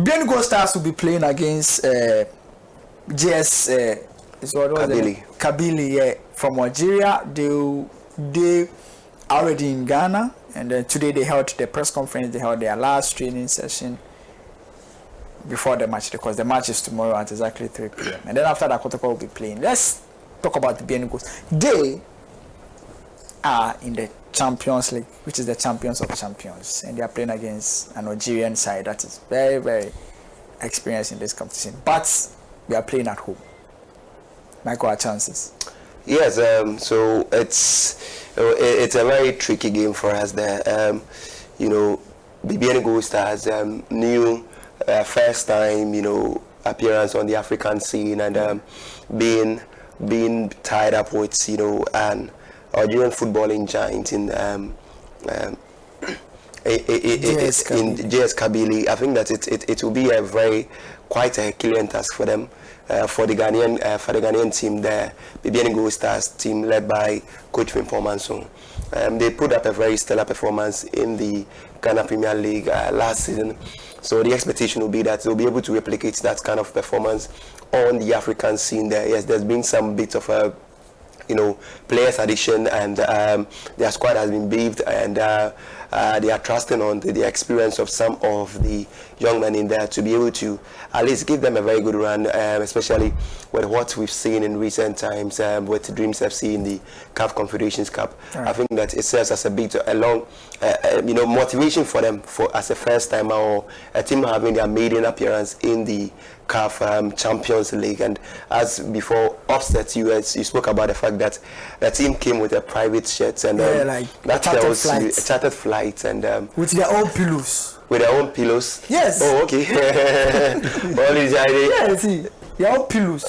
Bengal Stars will be playing against JS KABYLIE, yeah, from Algeria. They already in Ghana, and then today they held the press conference. They held their last training session before the match, because the match is tomorrow at exactly 3 p.m. And then after that, Kotoko will be playing. Let's talk about the Bengal. They are in the Champions League, which is the champions of champions, and they are playing against an Algerian side that is very, very experienced in this competition. But we are playing at home. Michael, our chances? Yes, so it's a very tricky game for us there. BBN Gold Stars new first time appearance on the African scene, and being tied up with an Algerian footballing giant in JS KABYLIE. I think that it will be quite a Herculean task for them, for the Ghanaian team there, BBN Gold Stars team led by Coach Frimpong Manson. They put up a very stellar performance in the Ghana Premier League last season, so the expectation will be that they'll be able to replicate that kind of performance on the African scene there. Yes, there's been some bit of a players addition, and their squad has been bathed, and they are trusting on the experience of some of the young men in there to be able to at least give them a very good run, especially with what we've seen in recent times with Dreams FC in the CAF Confederations Cup. Right. I think that it serves as a long motivation for them as a first timer or a team having their maiden appearance in the CAF Champions League. And as before offset, you spoke about the fact that the team came with a private jet, and that tells you a chartered flight, and with their own pillows. With their own pillows. Yes. Oh, okay. Yeah, see, their own pillows.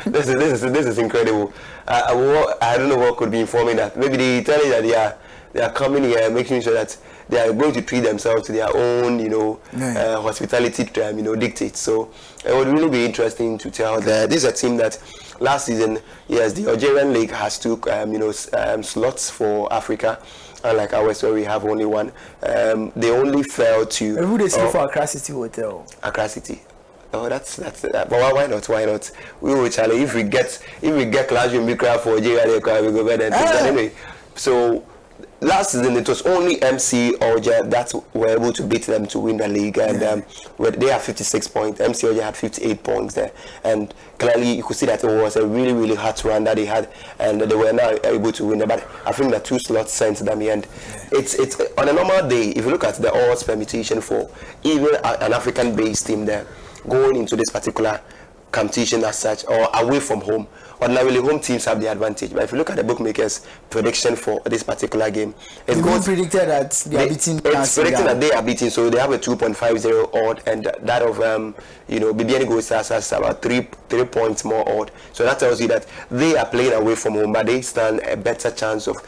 This is incredible. I don't know what could be informing that. Maybe they tell you that they are coming here, making sure that they are going to treat themselves to their own, hospitality, dictates. So it would really be interesting to tell that this is a team that last season, yes, the Algerian League has took, slots for Africa, unlike ours where we have only one. They only fell to. And who they see for Accra City Hotel? Accra City. Oh, that's but why not? Why not? We will challenge if we get classroom Mikra for Algeria, we go better than things. Anyway, so. Last season, it was only MC Alger that were able to beat them to win the league, and they have 56 points. MC Alger had 58 points there, and clearly you could see that it was a really, really hard run that they had, and they were now able to win it. But I think the 2 slots sent them, and it's on a normal day. If you look at the odds permutation for even an African-based team there going into this particular competition as such, or away from home, ordinarily home teams have the advantage. But if you look at the bookmakers' prediction for this particular game, it's predicted that they are beating. It's predicted that they are beating, so they have a 2.50 odd, and that of BBN Gold Stars has about 3 points more odd. So that tells you that they are playing away from home, but they stand a better chance of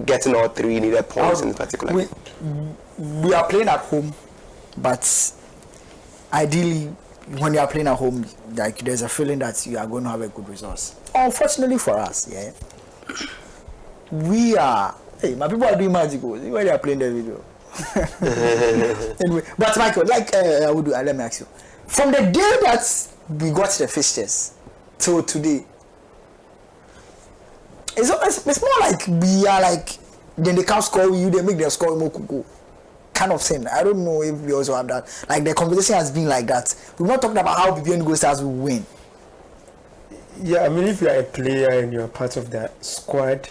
getting all 3 needed points in this particular game. We are playing at home, but ideally, when you are playing at home, like there's a feeling that you are going to have a good result. Unfortunately for us, we are. Hey, my people are doing magic when they are playing the video. Anyway, but Michael, let me ask you: from the day that we got the fixtures till today, it's more like we are like then they can't score you, they make them score more kuku. Kind of thing. I don't know if we also have that. Like the conversation has been like that. We're not talking about how BBN Gold Stars will win. Yeah, I mean, if you're a player and you're part of that squad,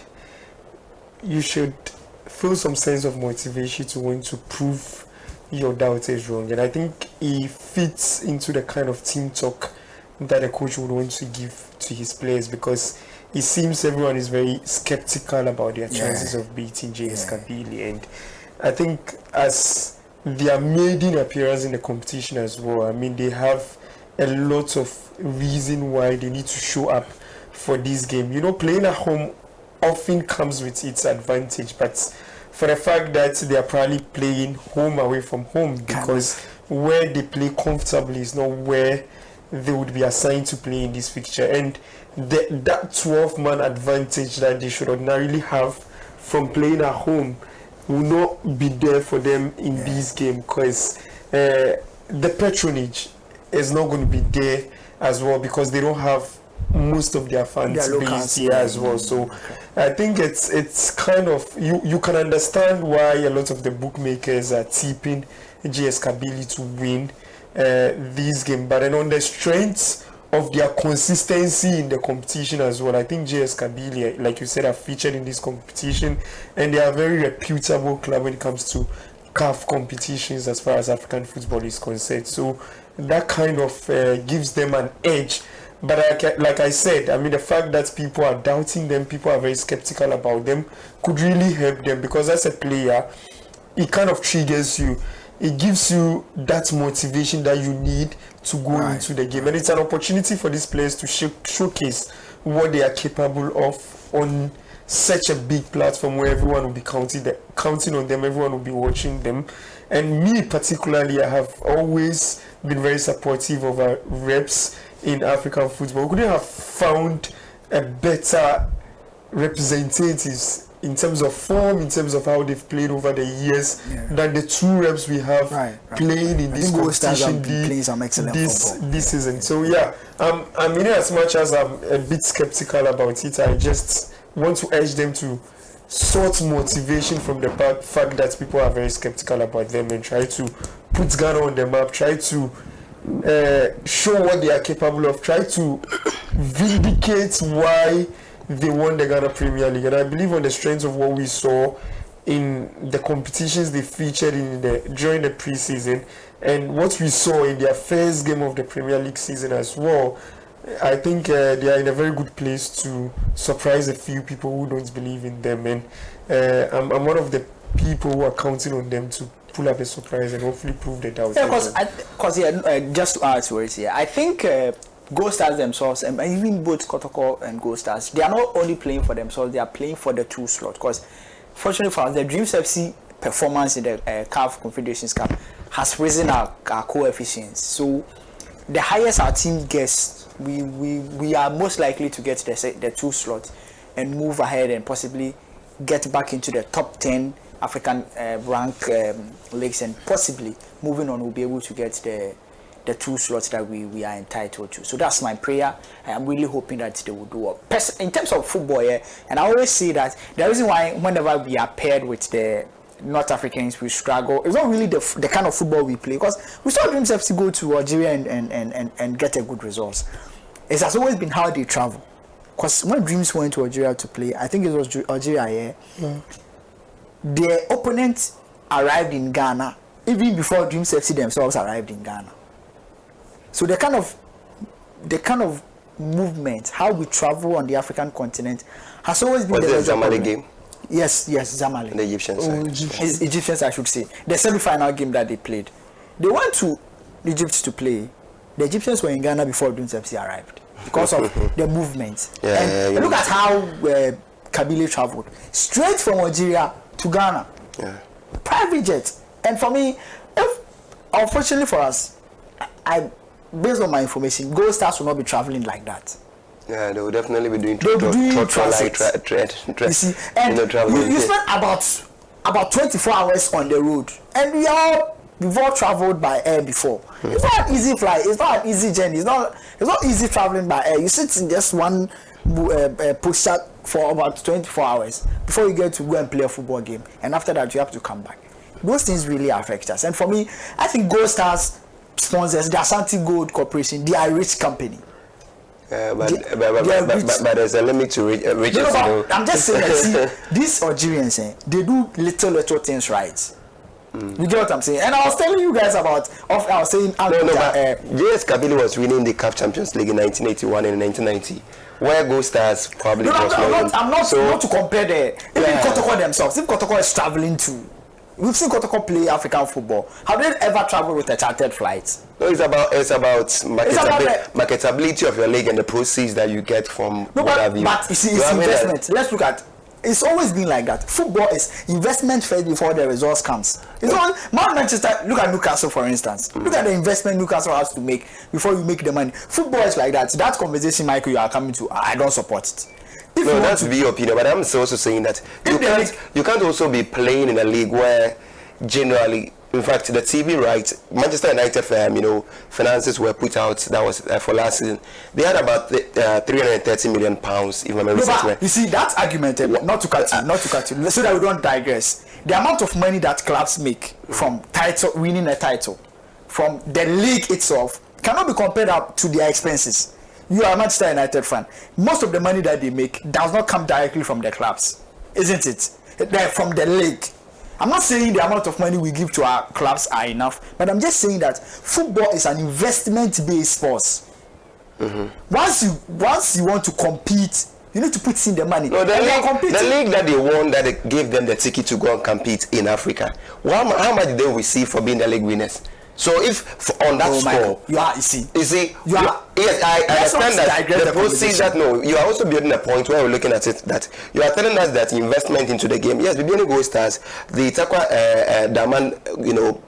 you should feel some sense of motivation to want to prove your doubters wrong. And I think it fits into the kind of team talk that a coach would want to give to his players, because it seems everyone is very skeptical about their chances of beating JS KABYLIE. And I think as their maiden appearance in the competition as well, I mean, they have a lot of reason why they need to show up for this game. Playing at home often comes with its advantage, but for the fact that they are probably playing home away from home, because where they play comfortably is not where they would be assigned to play in this fixture, and that 12-man advantage that they should ordinarily have from playing at home will not be there for them in this game, because the patronage is not going to be there as well, because they don't have most of their fans based here as well. So I think it's kind of, you can understand why a lot of the bookmakers are tipping GS KABYLIE to win this game, but then on the strength of their consistency in the competition as well, I think GS KABYLIE, like you said, are featured in this competition, and they are a very reputable club when it comes to CAF competitions as far as African football is concerned. So that kind of gives them an edge. But like I said, I mean, the fact that people are doubting them, people are very skeptical about them, could really help them, because as a player, it kind of triggers you. It gives you that motivation that you need to go into the game. And it's an opportunity for these players to showcase what they are capable of on such a big platform where everyone will be counting on them, everyone will be watching them. And me particularly, I have always been very supportive of our reps in African football. We couldn't have found a better representatives in terms of form, in terms of how they've played over the years, than the two reps we have playing in this competition this season. So yeah, I mean, as much as I'm a bit skeptical about it, I just want to urge them to sort motivation from the fact that people are very skeptical about them, and try to put Ghana on the map, try to show what they are capable of, try to vindicate why they won the Ghana Premier League. And I believe on the strength of what we saw in the competitions they featured in during the preseason, and what we saw in their first game of the Premier League season as well, I think they are in a very good place to surprise a few people who don't believe in them. And I'm one of the people who are counting on them to pull up a surprise and hopefully prove the doubt. Yeah, because just to add to it here, I think Gold Stars themselves, and even both Kotoko and Gold Stars, they are not only playing for themselves, they are playing for the two slot. Because fortunately for us, the Dreams FC performance in the CAF Confederations Cup has risen our coefficients. So the highest our team gets, we are most likely to get the two slot and move ahead and possibly get back into the top 10 African rank leagues, and possibly moving on we'll be able to get the two slots that we are entitled to. So that's my prayer. I'm really hoping that they will do well. In terms of football, and I always say that the reason why whenever we are paired with the North Africans, we struggle. It's not really the kind of football we play, because we saw Dreams FC go to Algeria and get a good results. It has always been how they travel. Because when Dreams went to Algeria to play, I think it was Algeria, their opponent arrived in Ghana even before Dreams FC themselves arrived in Ghana. So the kind of movement, how we travel on the African continent, has always been the Zamalek game. Yes, Zamalek. The Egyptian side. Egyptians, I should say. The semi-final game that they played. They went to Egypt to play. The Egyptians were in Ghana before Dreams FC arrived because of the movement. Look at how KABYLIE traveled straight from Algeria to Ghana. Private jet. And for me, unfortunately for us, based on my information, Gold Stars will not be traveling like that. Yeah, they will definitely be doing transit. You see, and you spend about 24 hours on the road, and we've all traveled by air before. It's not an easy flight. It's not an easy journey. It's not easy traveling by air. You sit in just one push for about 24 hours before you get to go and play a football game, and after that you have to come back. Those things really affect us. And for me, I think Gold Stars sponsors the Ashanti Gold Corporation. They are a rich company. But there's a limit to riches. I'm just saying that, see, these Algerians, they do little things right. You get what I'm saying? And I was telling you guys about, I was saying, JS KABYLIE was winning the CAF Champions League in 1981 and 1990. Where Gold Stars probably was I'm not to compare even Kotoko themselves. If Kotoko is traveling to, we've seen Kotoko play African football. Have they ever traveled with a chartered flight? No, it's about marketability of your league and the proceeds that you get from what have you. But you see, it's investment. Let's look at. It's always been like that. Football is investment first before the results comes. It's not Manchester. Look at Newcastle, for instance. Look at the investment Newcastle has to make before you make the money. Football is like that. That conversation, Michael, you are coming to, I don't support it. No, that's your opinion, but I'm also saying that you can't also be playing in a league where generally In fact, the TV rights, Manchester United, finances were put out. That was for last season. They had about 330 million pounds. If I'm no, you see that argument. Not to cut you, so that we don't digress. The amount of money that clubs make from winning a title, from the league itself, cannot be compared up to their expenses. You are a Manchester United fan. Most of the money that they make does not come directly from the clubs, isn't it? They're from the league. I'm not saying the amount of money we give to our clubs are enough, but I'm just saying that football is an investment-based sport. Once you want to compete, you need to put in the money. No, the league that they won, that they gave them the ticket to go and compete in Africa. Well, how much did they receive for being the league winners? So on that score, yes, I understand that the proceeds that you are also building a point where we're looking at it that you are telling us that investment into the game. Yes, BBN Gold Stars, the Takwa Daman,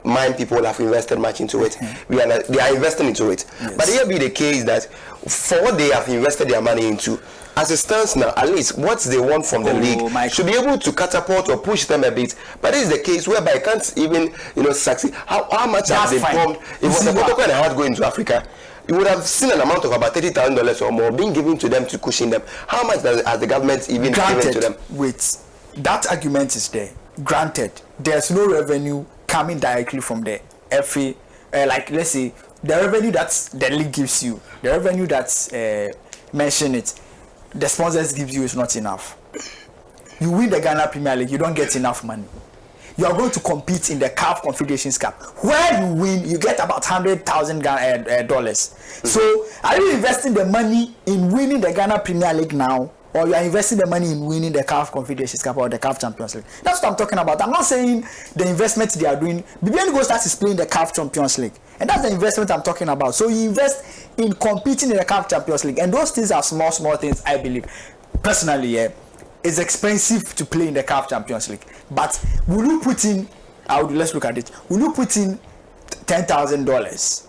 mine people have invested much into it. They are investing into it. Yes. But here be the case that for what they have invested their money into, as it stands now, at least what they want from the league should be able to catapult or push them a bit. But this is the case whereby I can't even succeed. How much have they pumped? If it was a protocol and had going to Africa, you would have seen an amount of about $30,000 or more being given to them to cushion them. How much has the government even given to them? Wait, that argument is there. Granted, there's no revenue coming directly from the FA. Let's say the revenue that the league gives you, the revenue that's mention it, the sponsors gives you is not enough. You win the Ghana Premier League, you don't get enough money. You are going to compete in the CAF Confederations Cup. Where you win, you get about $100,000. So, are you investing the money in winning the Ghana Premier League now, or you are investing the money in winning the CAF Confederations Cup or the CAF Champions League? That's what I'm talking about. I'm not saying the investment they are doing. BBN Gold Stars is playing the CAF Champions League, and that's the investment I'm talking about. So you invest in competing in the CAF Champions League, and those things are small things. I believe personally, it's expensive to play in the CAF Champions League. But will you put in? Let's look at it. Will you put in $10,000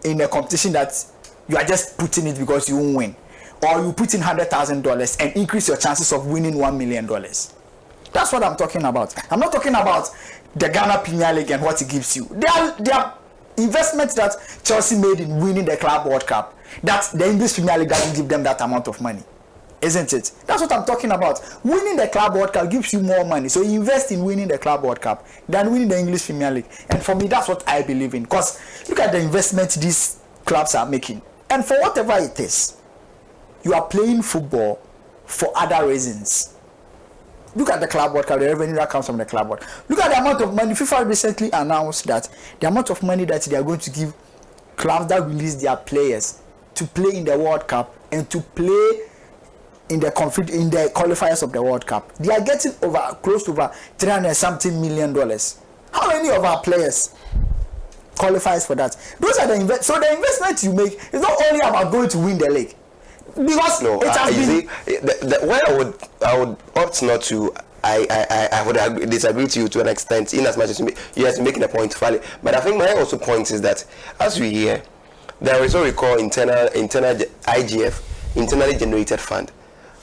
in a competition that you are just putting it because you won't win, or you put in $100,000 and increase your chances of winning $1 million? That's what I'm talking about. I'm not talking about the Ghana Premier League and what it gives you. There are investments that Chelsea made in winning the Club World Cup. That the English Premier League doesn't give them that amount of money, isn't it? That's what I'm talking about. Winning the Club World Cup gives you more money, so you invest in winning the Club World Cup than winning the English Premier League. And for me, that's what I believe in. Because look at the investment these clubs are making, and for whatever it is, you are playing football for other reasons. Look at the Club World Cup, the revenue that comes from the Club World Cup. Look at the amount of money. FIFA recently announced that the amount of money that they are going to give clubs that release their players to play in the World Cup and to play in the qualifiers of the World Cup. They are getting close to over $300-something million. How many of our players qualifies for that? Those are the so the investment you make is not only about going to win the league. Because it has been... why I would opt not to. I would disagree to you to an extent, in as much as you are making a point valid. But I think my also point is that as we hear, there is what we call internal IGF, internally generated fund.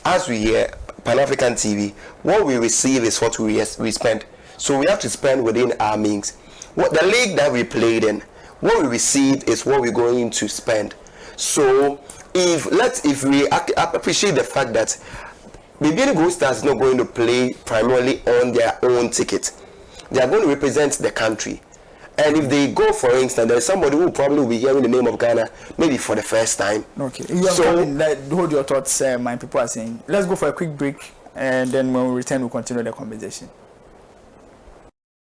As we hear Pan-African TV, what we receive is what we spend. So we have to spend within our means. What the league that we played in, what we received is what we're going to spend. So if we appreciate the fact that BBN Gold Stars is not going to play primarily on their own ticket, they are going to represent the country. And if they go, for instance, there is somebody who probably will be hearing the name of Ghana maybe for the first time. Okay, hold your thoughts. My people are saying, let's go for a quick break, and then when we return, we'll continue the conversation.